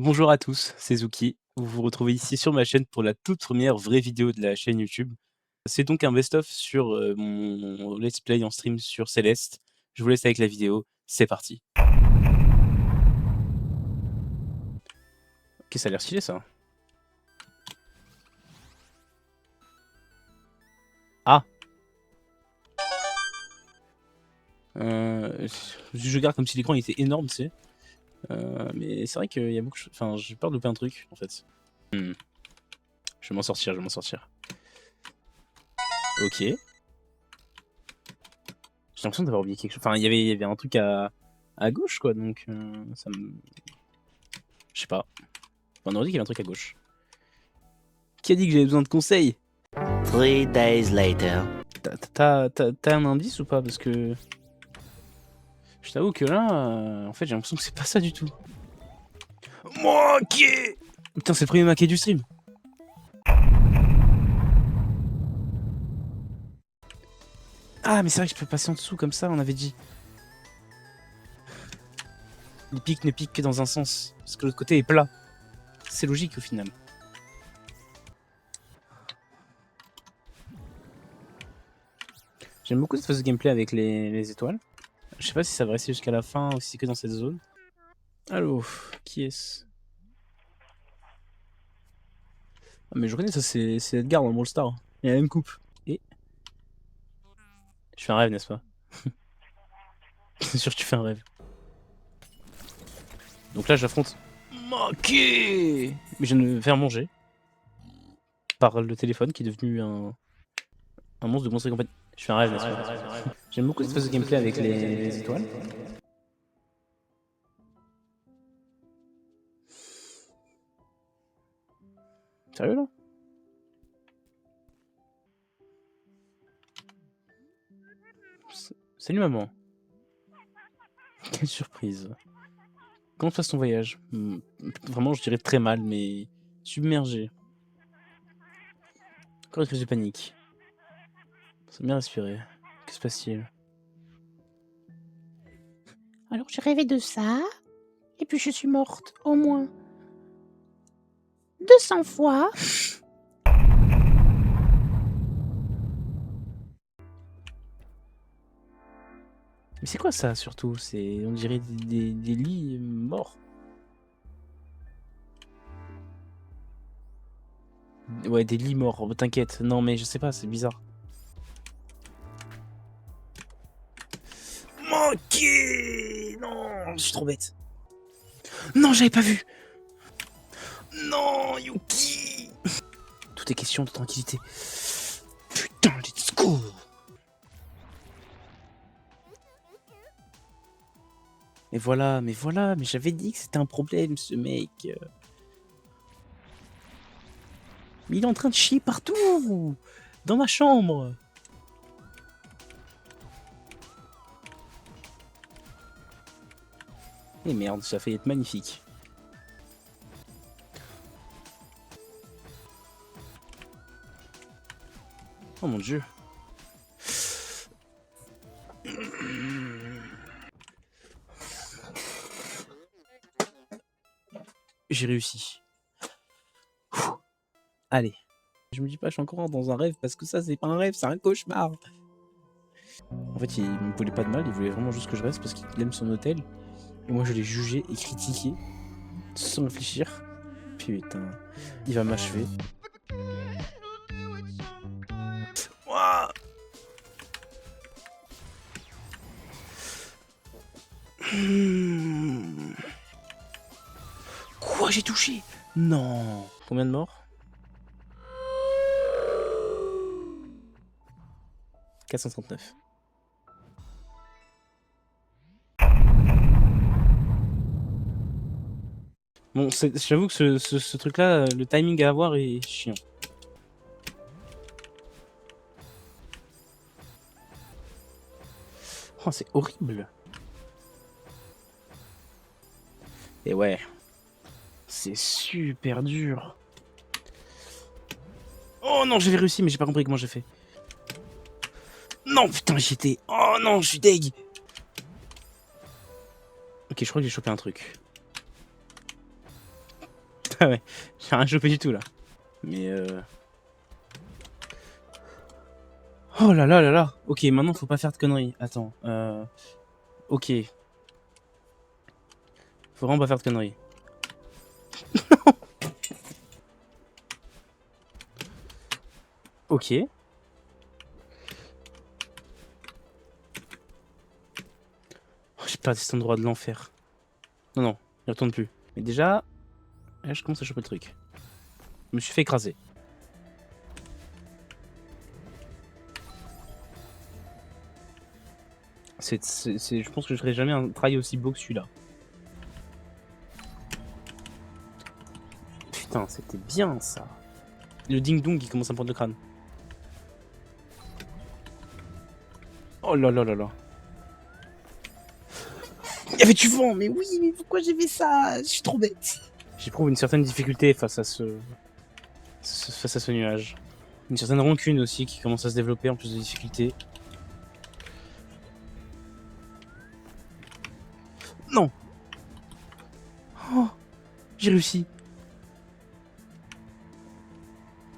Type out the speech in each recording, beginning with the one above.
Bonjour à tous, c'est Zuki. Vous vous retrouvez ici sur ma chaîne pour la toute première vraie vidéo de la chaîne YouTube. C'est donc un best-of sur mon let's play en stream sur Céleste. Je vous laisse avec la vidéo, c'est parti. Ok, ça a l'air stylé ça. Ah je garde comme si l'écran était énorme, tu sais. Mais c'est vrai qu'il y a beaucoup de choses. Enfin, j'ai peur de louper un truc en fait. Je vais m'en sortir, je vais m'en sortir. Ok. J'ai l'impression d'avoir oublié quelque chose. Enfin, il y avait un truc à gauche, quoi, donc ça me. Je sais pas. Enfin, on aurait dit qu'il y avait un truc à gauche. Qui a dit que j'avais besoin de conseils? 3 days later. T'as un indice ou pas? Parce que. Je t'avoue que là, en fait, j'ai l'impression que c'est pas ça du tout. Maquet. Putain, c'est le premier maquet du stream. Ah, mais c'est vrai que je peux passer en dessous comme ça, on avait dit. Les pics ne piquent que dans un sens, parce que l'autre côté est plat. C'est logique au final. J'aime beaucoup cette phase de gameplay avec les étoiles. Je sais pas si ça va rester jusqu'à la fin ou si c'est que dans cette zone. Allô, qui est-ce? Ah, mais je connais ça, c'est Edgar dans Brawl Stars. Il a la même coupe. Et. Je fais un rêve, n'est-ce pas? C'est sûr que tu fais un rêve. Donc là, j'affronte Monkey. Mais je viens de me faire manger par le téléphone qui est devenu un monstre de monstre et compagnie. Je fais un rêve, n'est-ce pas? J'aime beaucoup cette phase de gameplay avec les étoiles. Sérieux là? Salut maman. Quelle surprise. Comment se passe ton voyage? Vraiment, je dirais très mal, mais submergé. Encore une crise de panique. Ça bien respirer. Que se passe-t-il? Alors j'ai rêvé de ça, et puis je suis morte au moins 200 fois. Mais c'est quoi ça surtout? C'est, on dirait des lits morts. Ouais, des lits morts, oh, t'inquiète. Non mais je sais pas, c'est bizarre. Monkey. Non, je suis trop bête. Non, j'avais pas vu. Non, Yuki. Tout est question de tranquillité. Putain, let's go. Mais voilà, mais j'avais dit que c'était un problème, ce mec. Mais il est en train de chier partout. Dans ma chambre. Et merde, ça a failli être magnifique. Oh mon dieu. J'ai réussi. Allez. Je me dis pas, je suis encore dans un rêve parce que ça, c'est pas un rêve, c'est un cauchemar. En fait, il me voulait pas de mal, il voulait vraiment juste que je reste parce qu'il aime son hôtel. Et moi, je l'ai jugé et critiqué sans réfléchir. Putain, il va m'achever. Ouah. Quoi, j'ai touché? Non. Combien de morts? 439. Bon, j'avoue que ce truc-là, le timing à avoir est chiant. Oh, c'est horrible. Et ouais, c'est super dur. Oh non, j'avais réussi, mais j'ai pas compris comment j'ai fait. Non, putain, j'y étais. Oh non, je suis deg. Ok, je crois que j'ai chopé un truc. Ouais, j'ai rien chopé du tout là. Mais oh là là là là. Ok, maintenant faut pas faire de conneries. Attends. Ok. Faut vraiment pas faire de conneries. Ok. Oh, j'ai pas cet endroit de l'enfer. Non, non, il retourne plus. Mais déjà, là, je commence à choper le truc. Je me suis fait écraser. Je pense que je ferai jamais un trail aussi beau que celui-là. Putain, c'était bien ça. Le ding-dong qui commence à me prendre le crâne. Oh là là là là. Il y avait du vent, mais oui, mais pourquoi j'ai fait ça? Je suis trop bête. J'éprouve une certaine difficulté face à ce nuage. Une certaine rancune aussi qui commence à se développer en plus de difficultés. Non. Oh, j'ai réussi.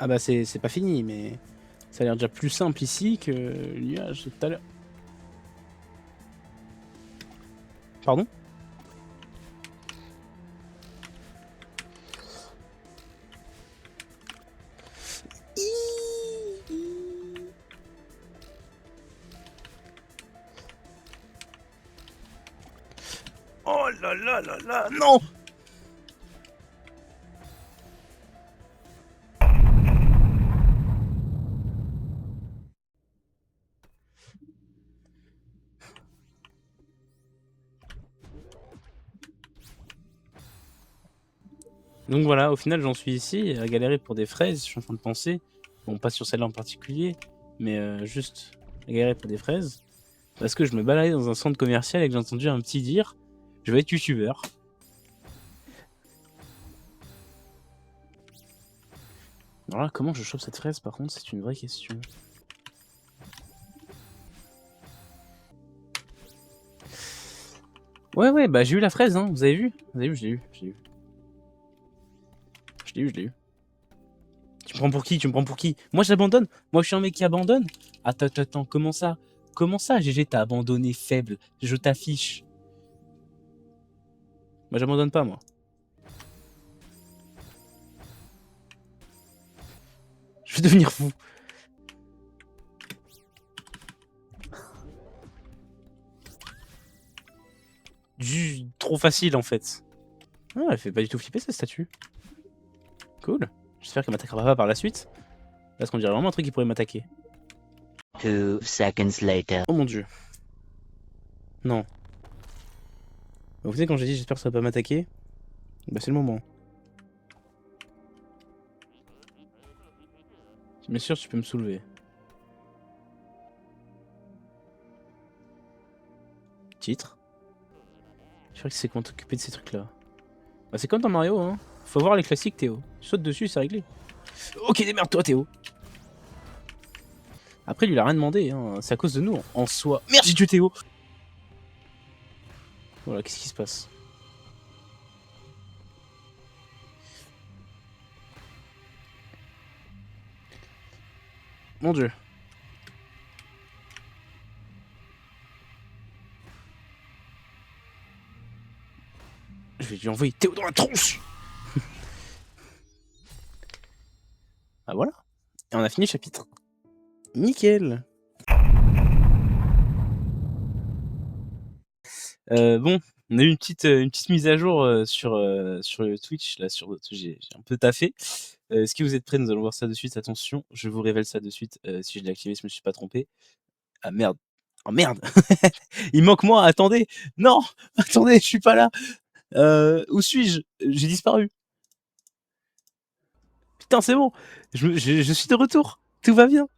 Ah bah c'est pas fini, mais ça a l'air déjà plus simple ici que le nuage de tout à l'heure. Pardon? Oh là là là là, non! Donc voilà, au final j'en suis ici à galérer pour des fraises, je suis en train de penser. Bon, pas sur celle-là en particulier, mais juste à galérer pour des fraises. Parce que je me baladais dans un centre commercial et que j'ai entendu un petit dire je vais être youtubeur. Alors là, comment je chope cette fraise par contre, c'est une vraie question. Ouais, ouais, bah j'ai eu la fraise, hein, vous avez vu? Vous avez vu, je l'ai eu, je l'ai eu. Je l'ai eu, je l'ai eu. Tu me prends pour qui? Tu me prends pour qui? Moi j'abandonne? Moi je suis un mec qui abandonne? Attends, attends, attends, comment ça? Comment ça, GG, t'as abandonné faible? Je t'affiche. Moi j'abandonne pas, moi. Je vais devenir fou. Trop facile en fait. Ah, elle fait pas du tout flipper cette statue. Cool. J'espère qu'elle m'attaquera pas par la suite. Parce qu'on dirait vraiment un truc qui pourrait m'attaquer. 2 seconds later. Oh mon dieu. Non. Vous savez quand j'ai dit j'espère que ça va pas m'attaquer? Bah c'est le moment. Bien sûr tu peux me soulever. Titre. Je crois que c'est comment t'occuper de ces trucs là. Bah c'est comme dans Mario hein. Faut voir les classiques Théo. Tu sautes dessus c'est réglé. Ok démerde-toi Théo. Après lui il a rien demandé hein. C'est à cause de nous en soi. Merde j'ai tué Théo. Voilà qu'est-ce qui se passe? Mon dieu. Je vais lui envoyer Théo dans la tronche. Ah voilà. Et on a fini le chapitre. Nickel. Bon, on a eu une petite mise à jour sur le Twitch. Là, j'ai un peu taffé. Est-ce que vous êtes prêts? Nous allons voir ça de suite. Attention, je vous révèle ça de suite. Si je l'ai activé, je me suis pas trompé. Ah merde. Oh merde. Il manque moi. Attendez. Non. Attendez, je suis pas là. Où suis-je? J'ai disparu. Putain, c'est bon. Je suis de retour. Tout va bien.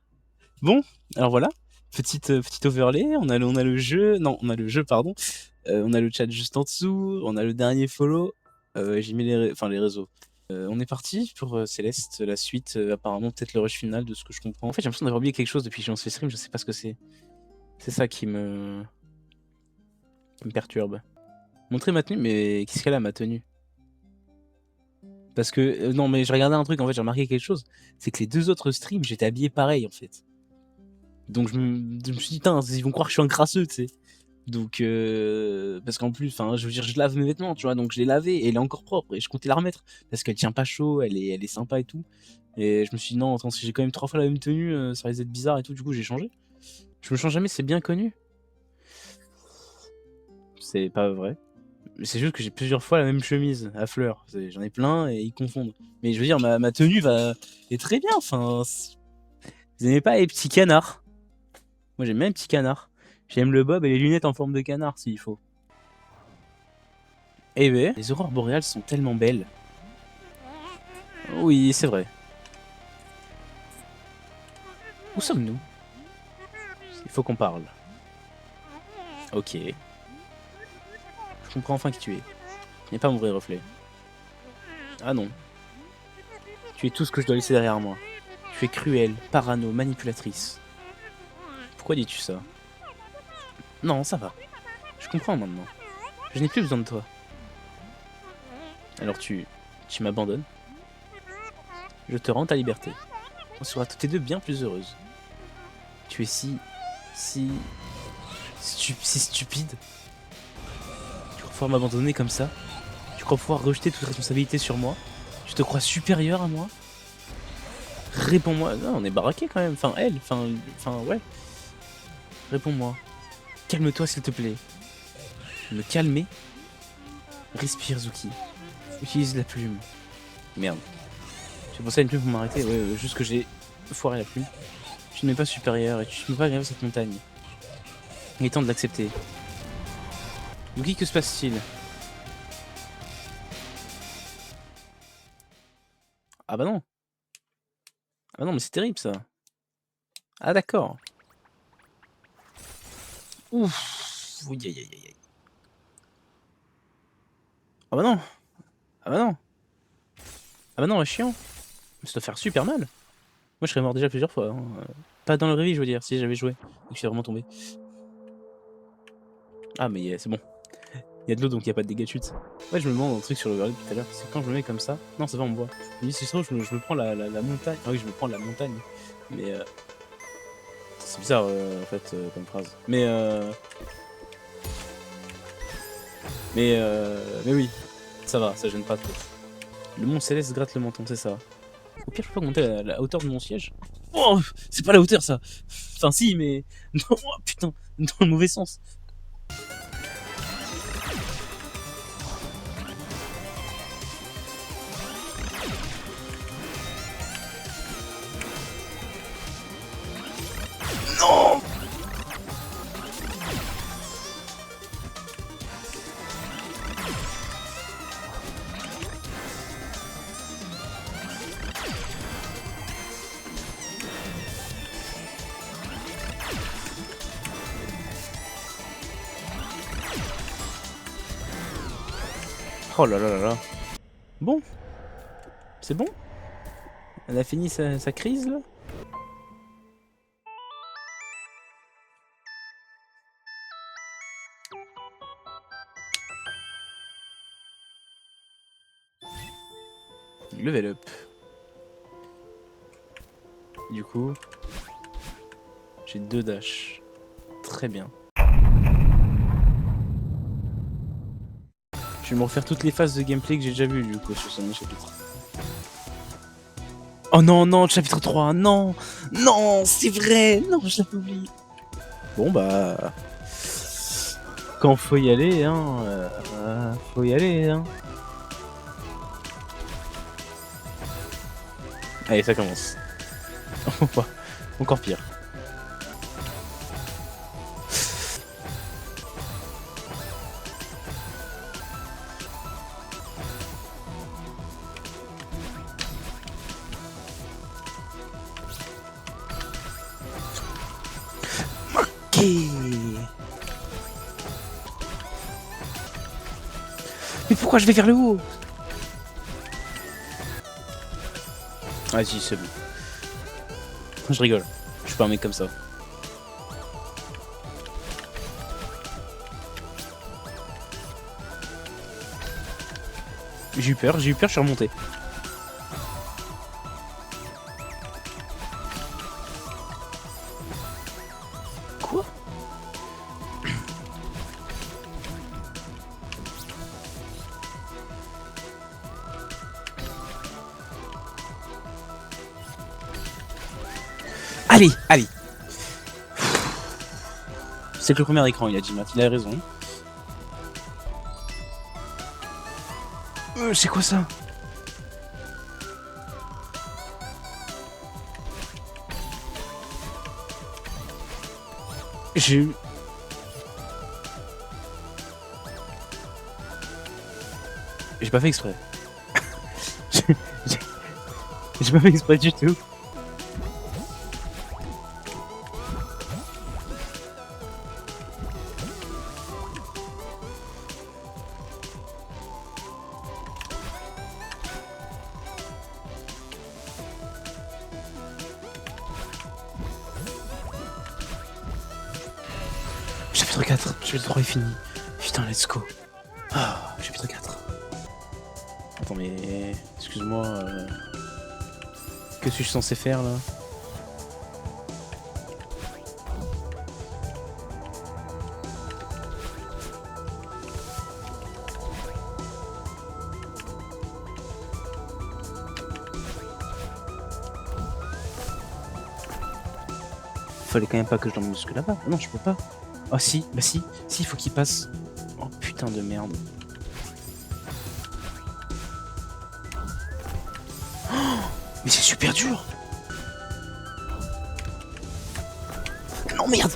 Bon, alors voilà. Petite overlay. On a le jeu. Non, on a le jeu, pardon. On a le chat juste en dessous, on a le dernier follow, j'ai mis les réseaux. On est parti pour Céleste, la suite, apparemment peut-être le rush final de ce que je comprends. En fait j'ai l'impression d'avoir oublié quelque chose depuis que j'ai lancé le stream, je sais pas ce que c'est. C'est ça qui me perturbe. Montrer ma tenue, mais qu'est-ce qu'elle a ma tenue? Parce que non, mais je regardais un truc, en fait, j'ai remarqué quelque chose, c'est que les 2 autres streams, j'étais habillé pareil, en fait. Donc je me suis dit: «Tain, ils vont croire que je suis un crasseux», tu sais? Donc parce qu'en plus, enfin, je veux dire, je lave mes vêtements, tu vois? Donc je l'ai lavée et elle est encore propre et je comptais la remettre parce qu'elle tient pas chaud, elle est sympa et tout et je me suis dit: «Non, attends, si j'ai quand même 3 fois la même tenue, ça risque d'être bizarre et tout», du coup, j'ai changé. Je me change jamais, c'est bien connu. C'est pas vrai. Mais c'est juste que j'ai plusieurs fois la même chemise à fleurs. J'en ai plein et ils confondent. Mais je veux dire, ma tenue est très bien. Enfin, vous aimez pas les petits canards? Moi, j'aime bien les petits canards. J'aime le bob et les lunettes en forme de canard s'il faut. Eh ben, les aurores boréales sont tellement belles. Oui, c'est vrai. Où sommes-nous? Il faut qu'on parle. Ok. Je comprends enfin qui tu es. Tu n'es pas mon vrai reflet. Ah non. Tu es tout ce que je dois laisser derrière moi. Tu es cruelle, parano, manipulatrice. Pourquoi dis-tu ça? Non, ça va. Je comprends maintenant. Je n'ai plus besoin de toi. Alors tu m'abandonnes. Je te rends ta liberté. On sera toutes les deux bien plus heureuses. Tu es si stupide. Tu crois pouvoir m'abandonner comme ça? Tu crois pouvoir rejeter toute responsabilité sur moi? Tu te crois supérieur à moi? Réponds-moi. Non, on est baraqués quand même. Enfin, elle. Enfin, ouais. Réponds-moi. Calme-toi, s'il te plaît. Me calmer? Respire, Zuki. Utilise la plume. Merde. J'ai pensé à une plume pour m'arrêter. Ouais, juste que j'ai foiré la plume. Tu ne m'es pas supérieur et tu ne peux pas gravir cette montagne. Il est temps de l'accepter. Yuki, que se passe-t-il? Ah bah non. Ah bah non, mais c'est terrible ça. Ah d'accord. Ouf. Oui, aïe, aïe, aïe, aïe. Ah bah non. Ah bah non. Ah bah non, chiant. Ça doit faire super mal. Moi je serais mort déjà plusieurs fois. Hein. Pas dans le réveil, je veux dire, si j'avais joué. Donc je suis vraiment tombé. Ah mais c'est bon. Il y a de l'eau donc il n'y a pas de dégâts de chute. Ouais, je me demande un truc sur le verre tout à l'heure. C'est quand je me mets comme ça. Non, ça va, on me voit. Je me dis, si ça se trouve, je me prends la montagne. Ah oui, je me prends la montagne. Mais c'est bizarre en fait comme phrase. Mais oui, ça va, ça gêne pas trop. Le mont céleste gratte le menton, c'est ça. Au pire, je peux pas monter la hauteur de mon siège. Oh, c'est pas la hauteur ça. Enfin si, mais non, oh, putain, dans le mauvais sens. Non. Oh là là là là. Bon. C'est bon? Elle a fini sa crise là? Level up. Du coup, j'ai 2 dash. Très bien. Je vais me refaire toutes les phases de gameplay que j'ai déjà vues du coup sur ce chapitre. Oh non, non, chapitre 3, non. Non, c'est vrai. Non, je l'avais oublié. Bon bah... Quand faut y aller, hein, faut y aller, hein. Allez, ça commence. Encore pire. Ok. Mais pourquoi je vais vers le haut? Vas-y, c'est bon. Je rigole. Je suis pas un mec comme ça. J'ai eu peur, je suis remonté. Allez, allez. C'est que le premier écran, il a dit, Matt, il a raison. C'est quoi ça? J'ai pas fait exprès. J'ai pas fait exprès du tout. Chapitre 4, chapitre 3 est fini. Putain, let's go. Ah, chapitre 4. Attends, mais... Excuse-moi... Que suis-je censé faire, là? Fallait quand même pas que je dorme jusque là-bas. Non, je peux pas. Ah si, bah si, il faut qu'il passe. Oh putain de merde. Oh, mais c'est super dur. Non merde.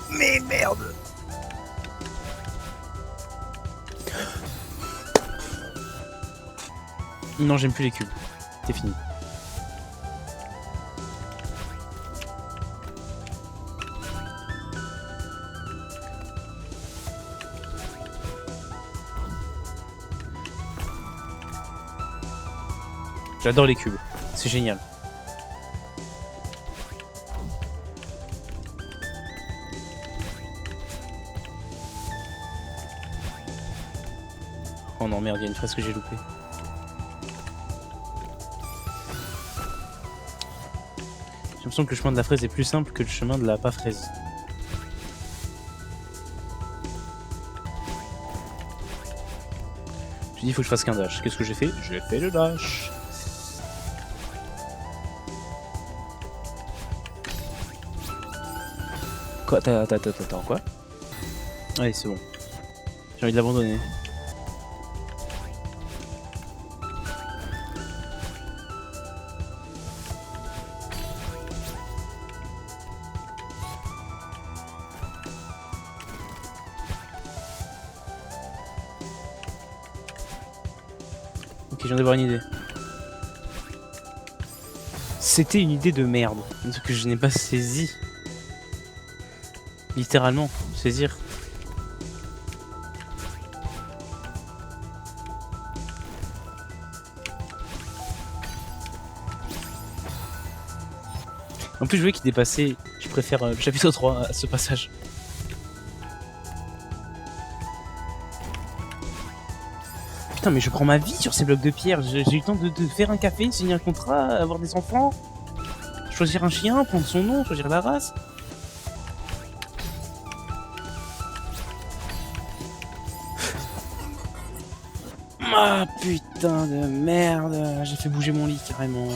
Mais merde. Non, j'aime plus les cubes. C'est fini. J'adore les cubes, c'est génial. Oh non merde, il y a une phrase que j'ai loupée. J'ai l'impression que le chemin de la fraise est plus simple que le chemin de la pas fraise. J'ai dit il faut que je fasse qu'un dash. Qu'est-ce que j'ai fait? J'ai fait le dash. Quoi? Attends, quoi? Allez, c'est bon. J'ai envie de l'abandonner. Ok, je viens d'avoir une idée. C'était une idée de merde, que je n'ai pas saisi. Littéralement, saisir. En plus, je voulais qu'il dépassait. Je préfère le chapitre 3 à ce passage. Putain, mais je prends ma vie sur ces blocs de pierre. J'ai eu le temps de faire un café, signer un contrat, avoir des enfants, choisir un chien, prendre son nom, choisir la race. Ah putain de merde, j'ai fait bouger mon lit carrément.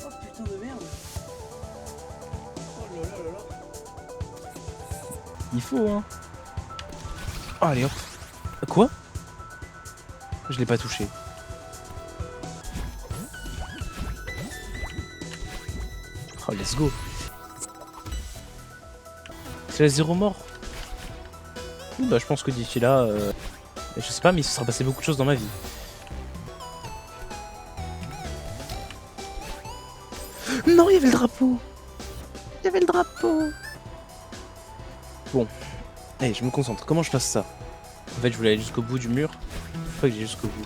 Oh putain de merde. Oh là là là là. Il faut hein. Oh, allez hop. Quoi? Je l'ai pas touché. Oh, let's go. C'est la 0 mort. Bah, je pense que d'ici là, je sais pas, mais il se sera passé beaucoup de choses dans ma vie. Non, il y avait le drapeau. Il y avait le drapeau. Bon. Allez, je me concentre. Comment je passe ça? En fait, je voulais aller jusqu'au bout du mur. Faut pas que j'aille jusqu'au bout.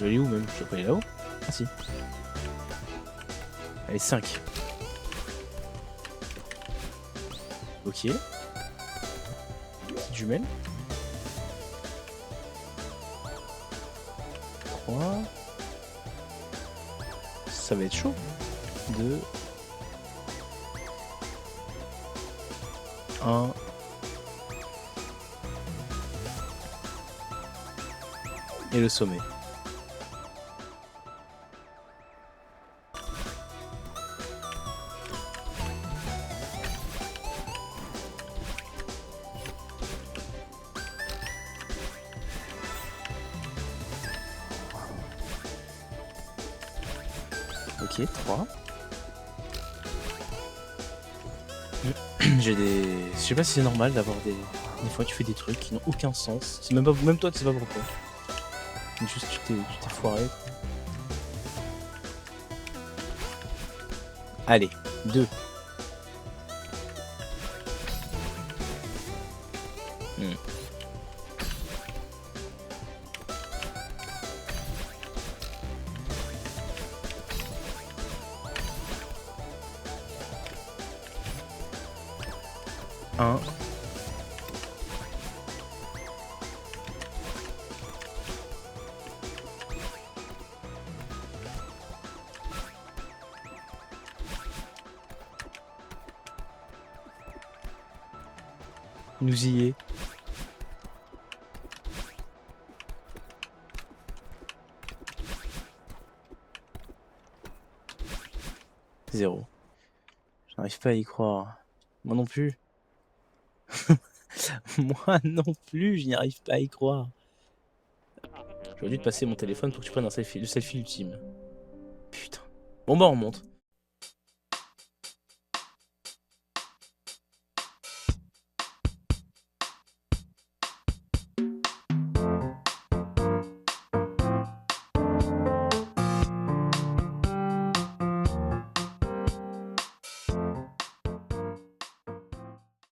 Je vais aller où même? Je peux pas aller là-haut? Ah si. Allez, 5. Ok. Petite jumelle. 3. Ça va être chaud. 2. 1. Et le sommet. Ok, 3. J'ai des... Je sais pas si c'est normal d'avoir des... Des fois tu fais des trucs qui n'ont aucun sens. C'est même pas... Même toi tu sais pas pourquoi. Juste tu t'es foiré. Allez, 2. Un. Nous y est. Zéro. J'arrive pas à y croire. Moi non plus. Moi non plus, je n'y arrive pas à y croire. J'aurais dû te passer mon téléphone pour que tu prennes un selfie, le selfie ultime. Putain. Bon bah on remonte.